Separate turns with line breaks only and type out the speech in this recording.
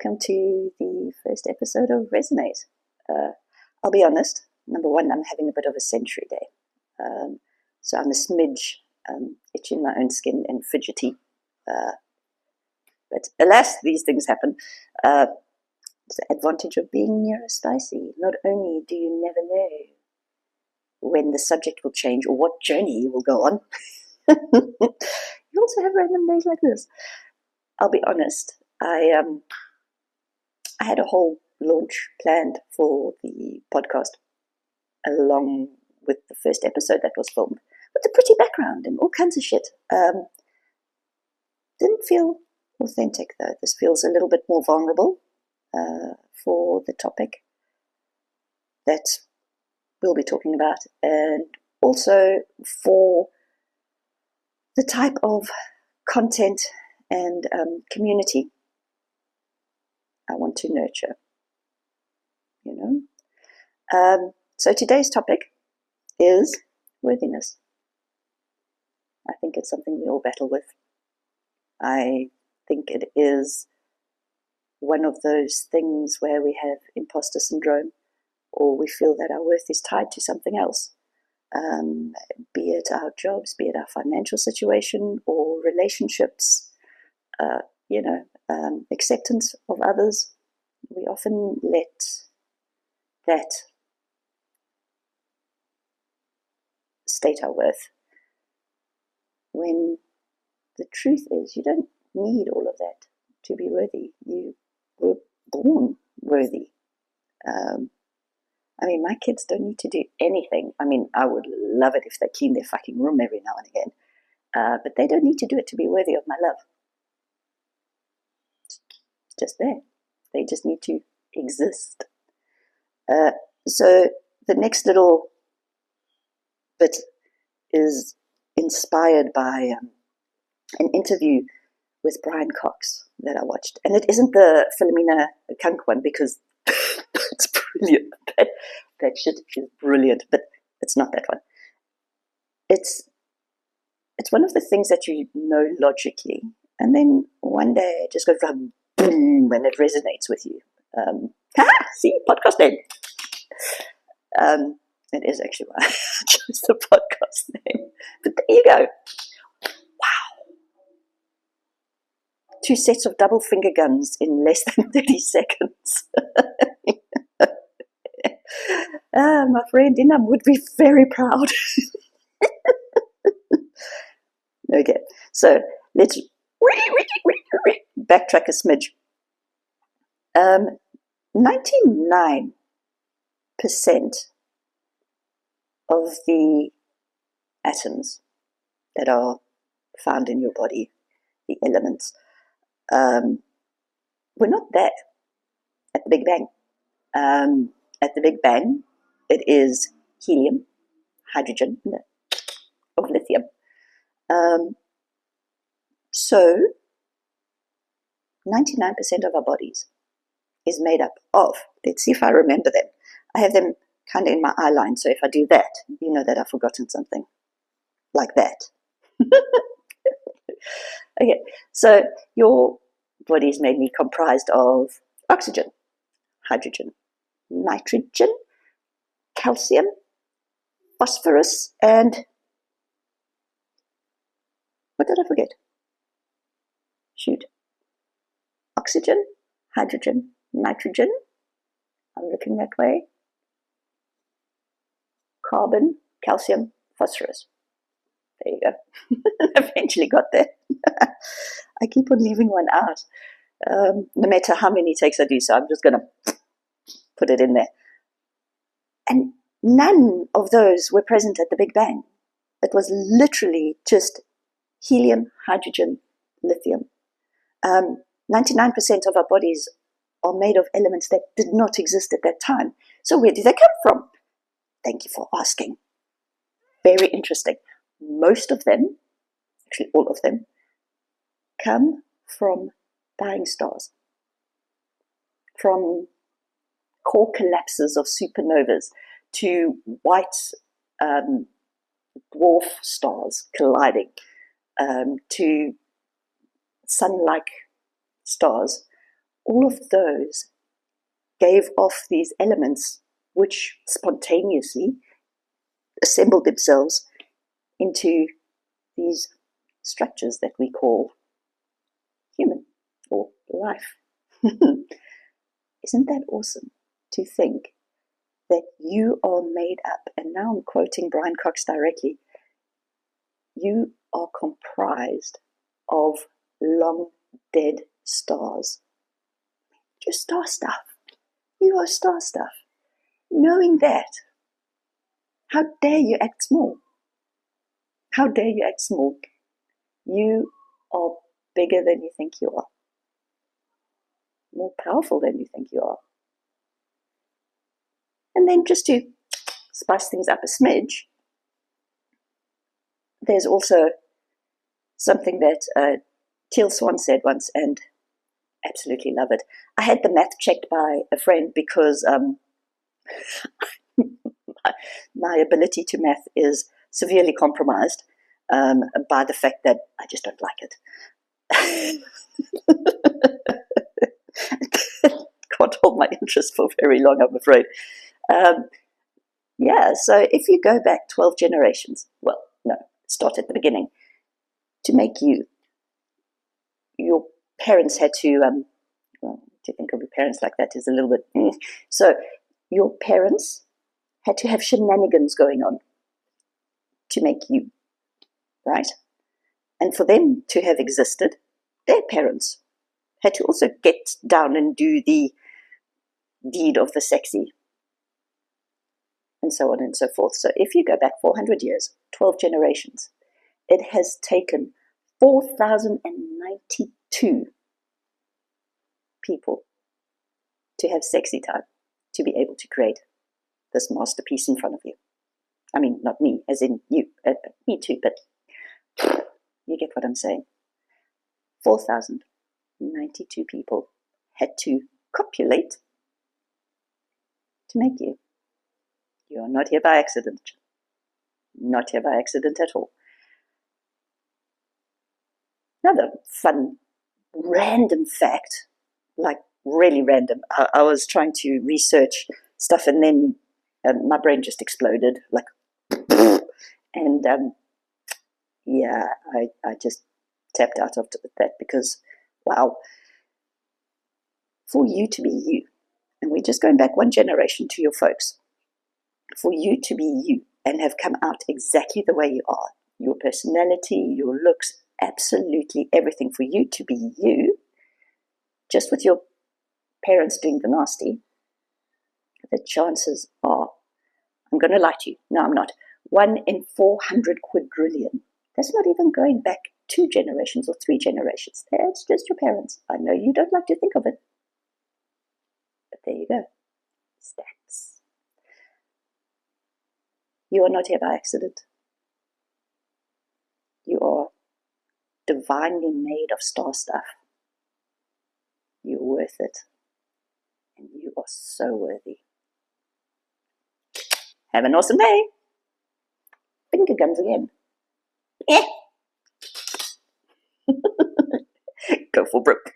welcome to the first episode of Resonate. I'll be honest, number one, I'm having a bit of a sensory day. So I'm a smidge itching my own skin and fidgety. But alas, these things happen. It's the advantage of being neurospicy. Not only do you never know when the subject will change or what journey you will go on, you also have random days like this. I'll be honest, I had a whole launch planned for the podcast along with the first episode that was filmed, with a pretty background and all kinds of shit. Didn't feel authentic though. This feels a little bit more vulnerable for the topic that we'll be talking about, and also for the type of content and community I want to nurture, So today's topic is worthiness. I think it's something we all battle with. I think it is one of those things where we have imposter syndrome, or we feel that our worth is tied to something else, be it our jobs, be it our financial situation or relationships, acceptance of others. We often let that state our worth, when the truth is you don't need all of that to be worthy. You were born worthy. My kids don't need to do anything. I would love it if they clean their fucking room every now and again, but they don't need to do it to be worthy of my love. It's just there. They just need to exist. So the next little bit is inspired by an interview with Brian Cox that I watched. And it isn't the Philomena Kunk one, because it's brilliant. That shit is brilliant, but it's not that one. It's one of the things that you know logically, and then one day it just goes boom, and it resonates with you. See, podcast name. It is actually why I chose the podcast name. But there you go. Wow. 2 sets of double finger guns in less than 30 seconds. My friend Inam would be very proud. Okay, so let's backtrack a smidge. 99% of the atoms that are found in your body, the elements, were not there at the Big Bang. At the Big Bang, it is helium, hydrogen, or lithium. So 99% of our bodies is made up of, let's see if I remember them. I have them kind of in my eye line, so if I do that, you know that I've forgotten something. Like that. Okay, so your body is mainly comprised of oxygen, hydrogen, nitrogen, calcium, phosphorus, and what did I forget? Shoot. Oxygen, hydrogen, nitrogen. I'm looking that way. Carbon, calcium, phosphorus. There you go. Eventually got there. I keep on leaving one out, no matter how many takes I do, so I'm just going to put it in there. And none of those were present at the Big Bang. It was literally just helium, hydrogen, lithium. 99% of our bodies are made of elements that did not exist at that time. So where do they come from? Thank you for asking. Very interesting. Most of them, actually all of them, come from dying stars, from core collapses of supernovas to white dwarf stars colliding, to sun-like stars all of those gave off these elements which spontaneously assembled themselves into these structures that we call human or life. Isn't that awesome to think that you are made up, and now I'm quoting Brian Cox directly, you are comprised of long dead stars. You're star stuff. You are star stuff. Knowing that, how dare you act small? How dare you act small? You are bigger than you think you are. More powerful than you think you are. And then just to spice things up a smidge, there's also something that Teal Swan said once, and absolutely love it. I had the math checked by a friend because my ability to math is severely compromised by the fact that I just don't like it. Can't hold my interest for very long, I'm afraid. Yeah, so if you go back 12 generations, well, no, start at the beginning. To make you, your parents had to, well, to think of your parents like that is a little bit, so your parents had to have shenanigans going on to make you, right? And for them to have existed, their parents had to also get down and do the deed of the sexy, and so on and so forth. So if you go back 400 years, 12 generations, it has taken 4,092 people to have sexy time to be able to create this masterpiece in front of you. I mean, not me, as in you, me too, but you get what I'm saying. 4,092 people had to copulate to make you. You are not here by accident. Not here by accident at all. Another fun, random fact, like really random. I was trying to research stuff and then my brain just exploded, like, and yeah, I just tapped out of that because, wow, for you to be you, and we're just going back one generation to your folks, for you to be you and have come out exactly the way you are, your personality, your looks, absolutely everything, for you to be you, just with your parents doing the nasty, the chances are, I'm going to lie to you, no I'm not, 1 in 400 quadrillion. That's not even going back 2 generations or 3 generations. That's just your parents. I know you don't like to think of it, but there you go. Stats. You are not here by accident. You are divinely made of star stuff. You're worth it. And you are so worthy. Have an awesome day. Finger guns again. Yeah. Go for broke.